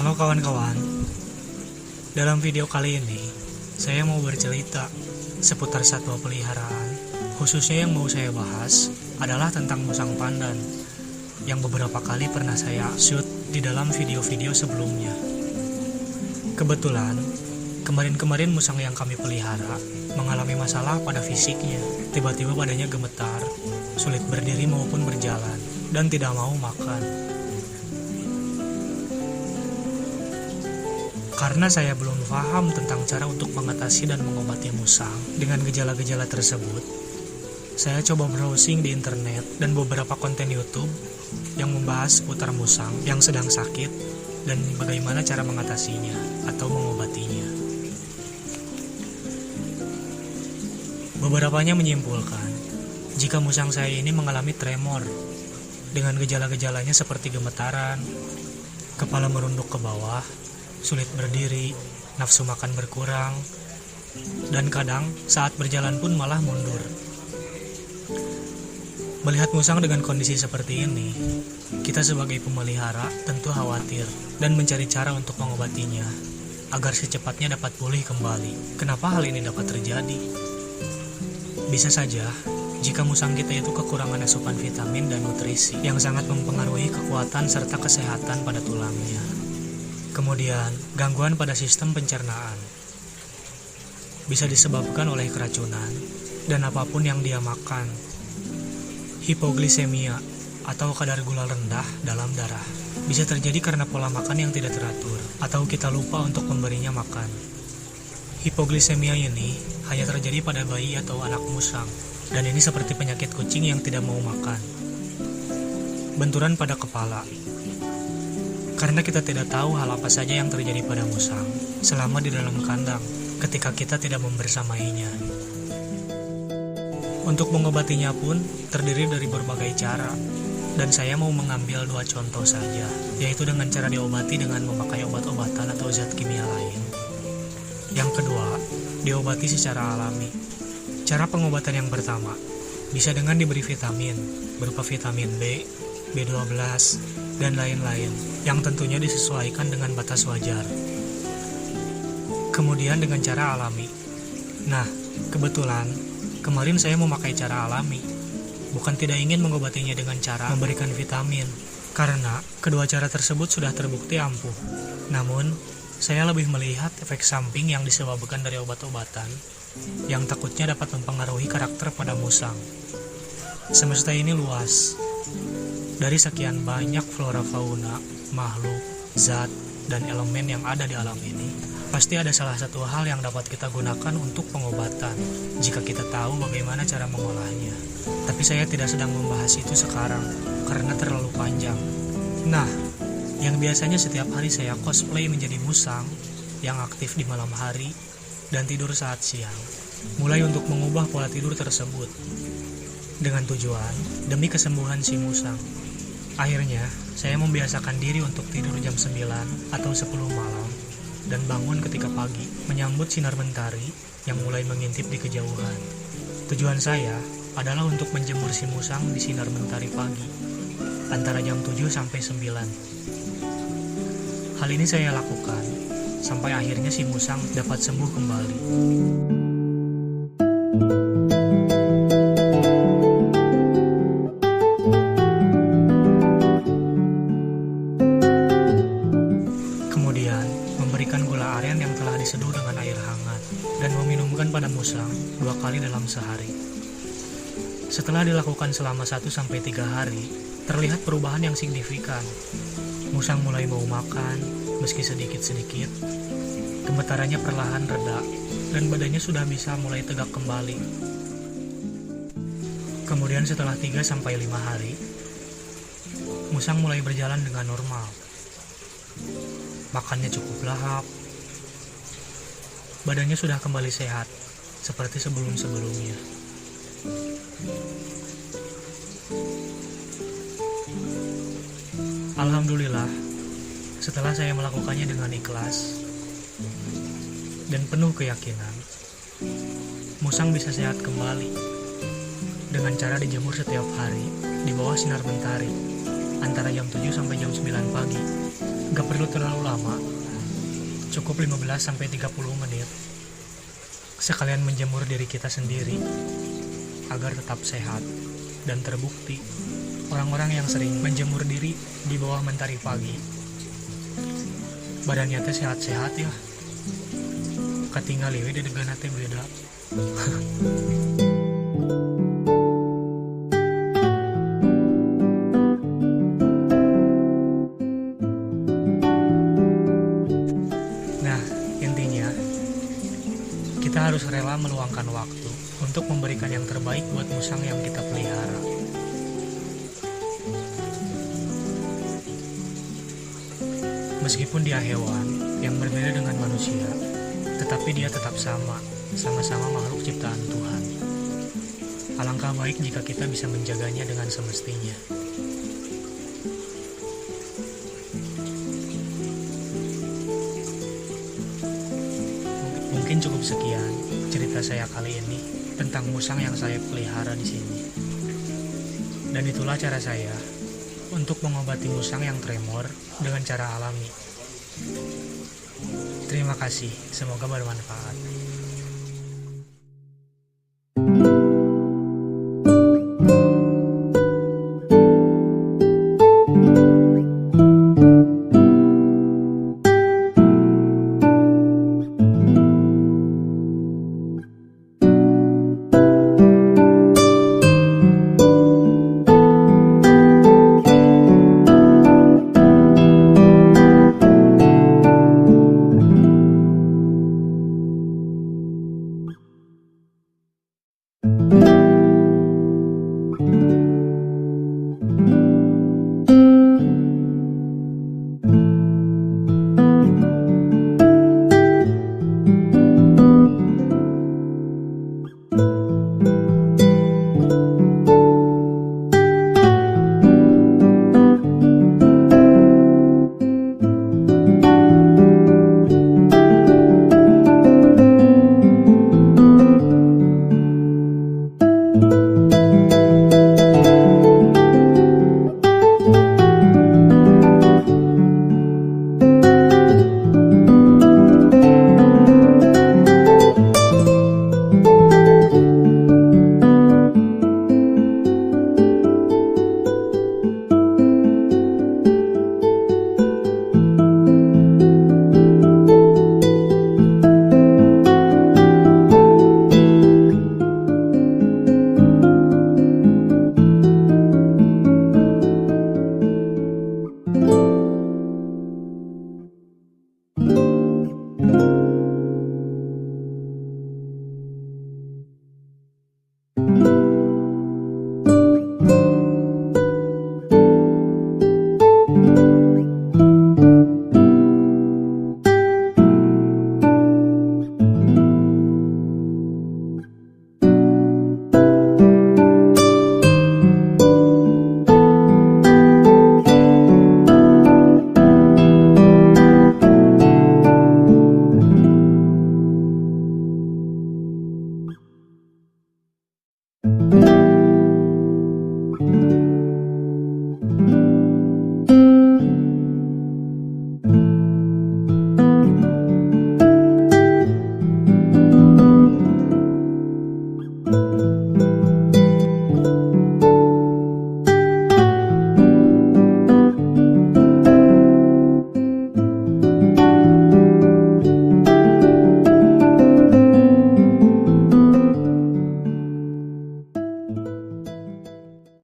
Halo kawan-kawan, dalam video kali ini saya mau bercerita seputar satwa peliharaan. Khususnya yang mau saya bahas adalah tentang musang pandan yang beberapa kali pernah saya shoot di dalam video-video sebelumnya. Kebetulan kemarin-kemarin musang yang kami pelihara mengalami masalah pada fisiknya. Tiba-tiba badannya gemetar, sulit berdiri maupun berjalan, dan tidak mau makan. Karena saya belum paham tentang cara untuk mengatasi dan mengobati musang dengan gejala-gejala tersebut, saya coba browsing di internet dan beberapa konten YouTube yang membahas seputar musang yang sedang sakit dan bagaimana cara mengatasinya atau mengobatinya. Beberapanya menyimpulkan, jika musang saya ini mengalami tremor dengan gejala-gejalanya seperti gemetaran, kepala merunduk ke bawah, sulit berdiri, nafsu makan berkurang, dan kadang saat berjalan pun malah mundur. Melihat musang dengan kondisi seperti ini, kita sebagai pemelihara tentu khawatir dan mencari cara untuk mengobatinya agar secepatnya dapat pulih kembali. Kenapa hal ini dapat terjadi? Bisa saja jika musang kita itu kekurangan asupan vitamin dan nutrisi yang sangat mempengaruhi kekuatan serta kesehatan pada tulangnya. Kemudian, gangguan pada sistem pencernaan bisa disebabkan oleh keracunan dan apapun yang dia makan. Hipoglisemia atau kadar gula rendah dalam darah bisa terjadi karena pola makan yang tidak teratur atau kita lupa untuk memberinya makan. Hipoglisemia ini hanya terjadi pada bayi atau anak musang, dan ini seperti penyakit kucing yang tidak mau makan. Benturan pada kepala. Karena kita tidak tahu hal apa saja yang terjadi pada musang selama di dalam kandang ketika kita tidak membersamainya. Untuk mengobatinya pun terdiri dari berbagai cara, dan saya mau mengambil 2 contoh saja, yaitu dengan cara diobati dengan memakai obat-obatan atau zat kimia lain. Yang kedua, diobati secara alami. Cara pengobatan yang pertama bisa dengan diberi vitamin berupa vitamin B, B12, dan lain-lain yang tentunya disesuaikan dengan batas wajar. Kemudian dengan cara alami. Nah, kebetulan kemarin saya memakai cara alami, bukan tidak ingin mengobatinya dengan cara memberikan vitamin, karena kedua cara tersebut sudah terbukti ampuh. Namun, saya lebih melihat efek samping yang disebabkan dari obat-obatan yang takutnya dapat mempengaruhi karakter pada musang. Semesta ini luas. Dari sekian banyak flora fauna, makhluk, zat, dan elemen yang ada di alam ini, pasti ada salah satu hal yang dapat kita gunakan untuk pengobatan jika kita tahu bagaimana cara mengolahnya. Tapi saya tidak sedang membahas itu sekarang karena terlalu panjang. Nah, yang biasanya setiap hari saya cosplay menjadi musang yang aktif di malam hari dan tidur saat siang, mulai untuk mengubah pola tidur tersebut dengan tujuan demi kesembuhan si musang. Akhirnya, saya membiasakan diri untuk tidur jam 9 atau 10 malam dan bangun ketika pagi menyambut sinar mentari yang mulai mengintip di kejauhan. Tujuan saya adalah untuk menjemur si musang di sinar mentari pagi antara jam 7 sampai 9. Hal ini saya lakukan sampai akhirnya si musang dapat sembuh kembali. Memberikan gula aren yang telah diseduh dengan air hangat dan meminumkan pada musang 2 kali dalam sehari. Setelah dilakukan selama 1-3 hari, terlihat perubahan yang signifikan. Musang mulai mau makan, meski sedikit-sedikit. Gemetarannya perlahan reda, dan badannya sudah bisa mulai tegak kembali. Kemudian setelah 3-5 hari, musang mulai berjalan dengan normal. Makannya cukup lahap. Badannya sudah kembali sehat, seperti sebelum-sebelumnya. Alhamdulillah, setelah saya melakukannya dengan ikhlas dan penuh keyakinan, musang bisa sehat kembali dengan cara dijemur setiap hari di bawah sinar mentari antara jam 7 sampai jam 9 pagi. Gak perlu terlalu lama, cukup 15-30 menit. Sekalian menjemur diri kita sendiri agar tetap sehat. Dan terbukti, orang-orang yang sering menjemur diri di bawah mentari pagi, badannya teh sehat-sehat ya. Katinggal ieu di degana teh beda. Nah, intinya kita harus rela meluangkan waktu untuk memberikan yang terbaik buat musang yang kita pelihara. Meskipun dia hewan yang berbeda dengan manusia, tetapi dia tetap sama-sama makhluk ciptaan Tuhan. Alangkah baik jika kita bisa menjaganya dengan semestinya. Mungkin cukup sekian cerita saya kali ini tentang musang yang saya pelihara di sini. Dan itulah cara saya untuk mengobati musang yang tremor dengan cara alami. Terima kasih, semoga bermanfaat.